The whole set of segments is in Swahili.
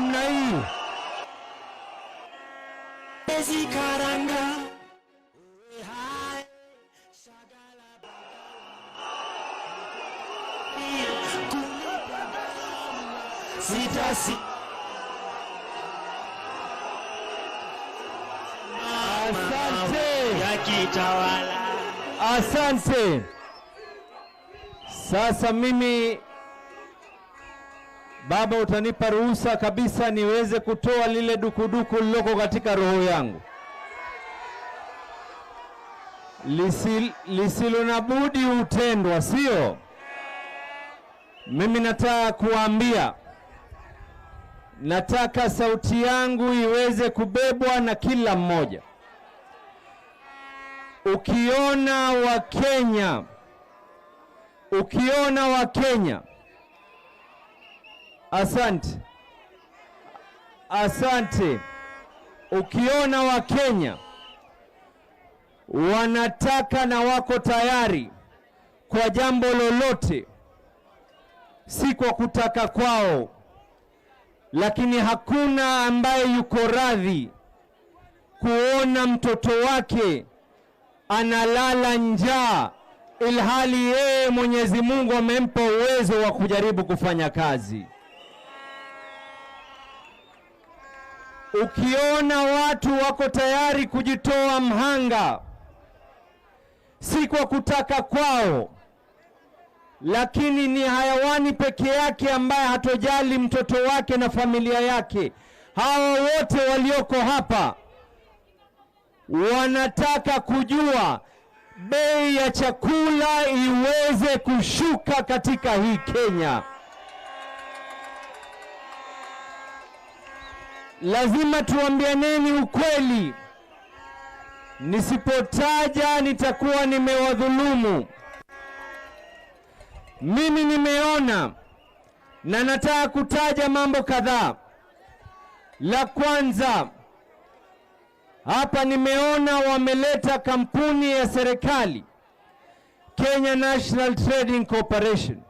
namna hii. Asante. Sasa mimi baba, utanipa ruhusa kabisa niweze kutoa lile dukuduku liloko katika roho yangu. Lisilo na budi utendwa, sio? Mimi nataka kuambia, nataka sauti yangu iweze kubebwa na kila mmoja. Ukiona Wakenya, asante. Ukiona Wakenya wanataka na wako tayari kwa jambo lolote, si kwa kutaka kwao, lakini hakuna ambaye yuko radhi kuona mtoto wake analala njaa ilhali yeye Mwenyezi Mungu amempa uwezo wa kujaribu kufanya kazi. Ukiona watu wako tayari kujitoa mhanga, si kwa kutaka kwao, lakini ni hayawani peke yake ambaye hatojali mtoto wake na familia yake. Hawa wote walioko hapa wanataka kujua bei ya chakula iweze kushuka katika hii Kenya. Lazima tuambianeni ukweli. Nisipotaja nitakuwa nimewadhulumu. Mimi nimeona na nataka kutaja mambo kadhaa. La kwanza, hapa nimeona wameleta kampuni ya serikali, Kenya National Trading Corporation,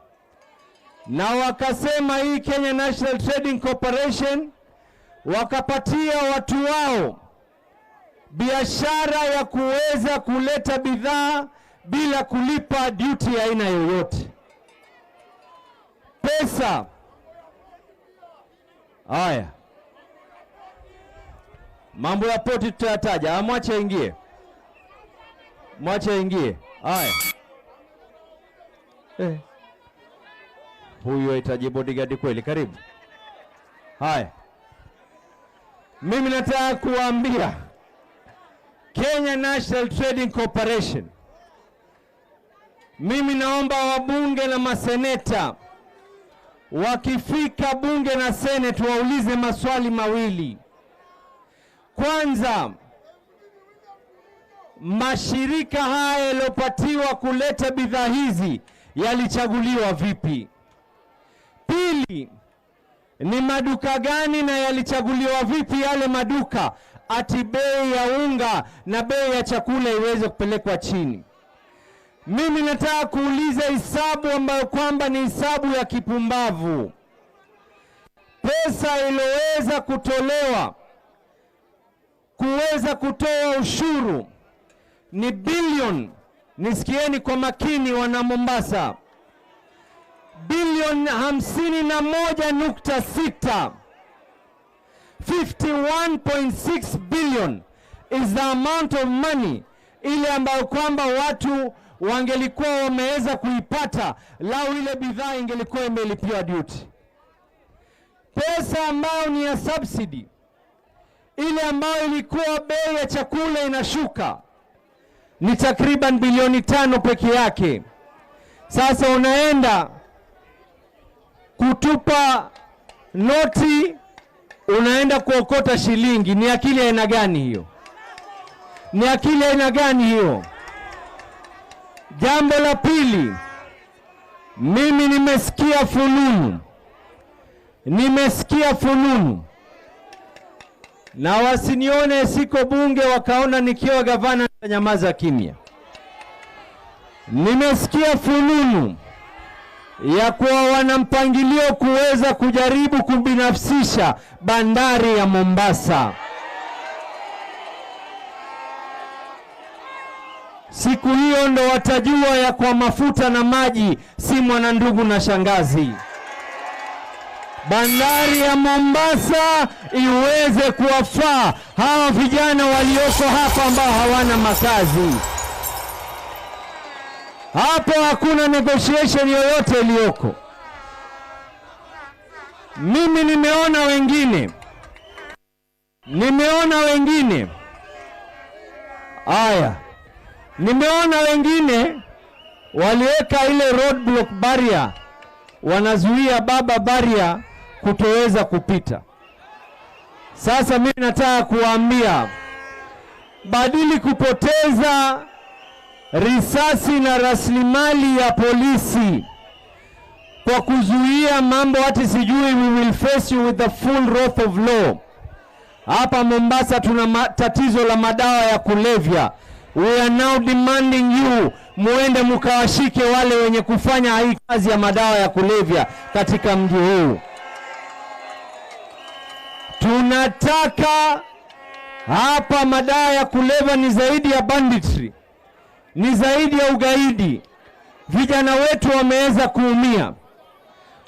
na wakasema hii Kenya National Trading Corporation wakapatia watu wao biashara ya kuweza kuleta bidhaa bila kulipa duty ya aina yoyote. Pesa haya, mambo ya poti tutayataja. Mwache ingie, mwache ingie. Haya, huyu hitaji bodyguard kweli? Karibu. Haya, mimi nataka kuambia Kenya National Trading Corporation, mimi naomba wabunge na maseneta wakifika bunge na seneti waulize maswali mawili. Kwanza, mashirika haya yaliyopatiwa kuleta bidhaa hizi yalichaguliwa vipi? Pili, ni maduka gani na yalichaguliwa vipi yale maduka ati bei ya unga na bei ya chakula iweze kupelekwa chini? Mimi nataka kuuliza hisabu ambayo kwamba ni hisabu ya kipumbavu. Pesa iliyoweza kutolewa kuweza kutoa ushuru ni bilioni, nisikieni kwa makini wana Mombasa, bilioni 51.6. 51.6 billion is the amount of money ile ambayo kwamba watu wangelikuwa wameweza kuipata lau ile bidhaa ingelikuwa imelipiwa duty. Pesa ambayo ni ya subsidy, ile ambayo ilikuwa bei ya chakula inashuka, ni takriban bilioni 5 peke yake. Sasa unaenda kutupa noti, unaenda kuokota shilingi. Ni akili aina gani hiyo? Ni akili aina gani hiyo? Jambo la pili, mimi nimesikia fununu na wasinione siko bunge wakaona nikiwa gavana nyamaza kimya. Nimesikia fununu ya kuwa wana mpangilio kuweza kujaribu kubinafsisha bandari ya Mombasa. Siku hiyo ndo watajua ya kwa mafuta na maji si mwana ndugu na shangazi. Bandari ya Mombasa iweze kuwafaa hawa vijana walioko hapa ambao hawana makazi. Hapo hakuna negotiation yoyote iliyoko. Mimi nimeona wengine. Aya. Nimeona wengine waliweka ile roadblock barrier, wanazuia baba barrier kutoweza kupita. Sasa mimi nataka kuambia, badili kupoteza risasi na rasilimali ya polisi kwa kuzuia mambo hati sijui, we will face you with the full wrath of law. Hapa Mombasa tuna tatizo la madawa ya kulevya. We are now demanding you muende mukawashike wale wenye kufanya hii kazi ya madawa ya kulevya katika mji huu. Tunataka hapa, madawa ya kulevya ni zaidi ya banditry, ni zaidi ya ugaidi. Vijana wetu wameweza kuumia.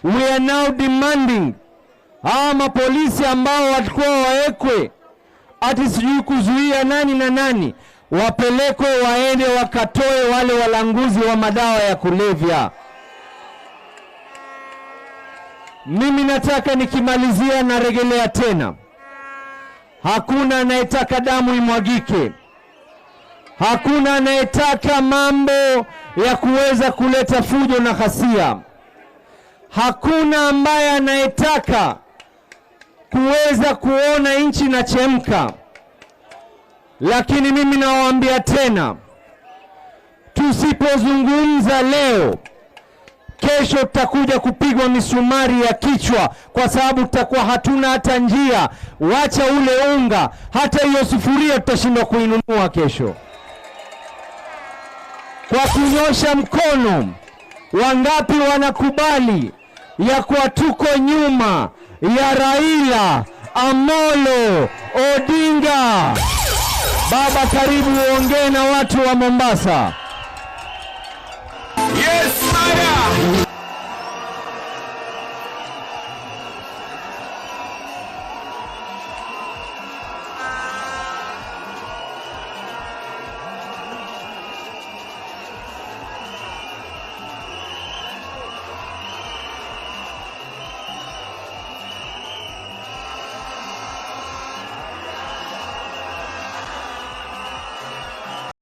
We are now demanding hawa mapolisi ambao walikuwa waekwe ati sijui kuzuia nani na nani, wapelekwe waende wakatoe wale walanguzi wa madawa ya kulevya. Mimi nataka nikimalizia na regelea tena, hakuna anayetaka damu imwagike. Hakuna anayetaka mambo ya kuweza kuleta fujo na ghasia. Hakuna ambaye anayetaka kuweza kuona nchi inachemka. Lakini mimi nawaambia tena, tusipozungumza leo, kesho tutakuja kupigwa misumari ya kichwa, kwa sababu tutakuwa hatuna hata njia. Wacha ule unga, hata hiyo sufuria tutashindwa kuinunua kesho. Kwa kunyosha mkono, wangapi wanakubali ya kuwa tuko nyuma ya Raila, Amolo, Odinga? Baba, karibu uongee na watu wa Mombasa.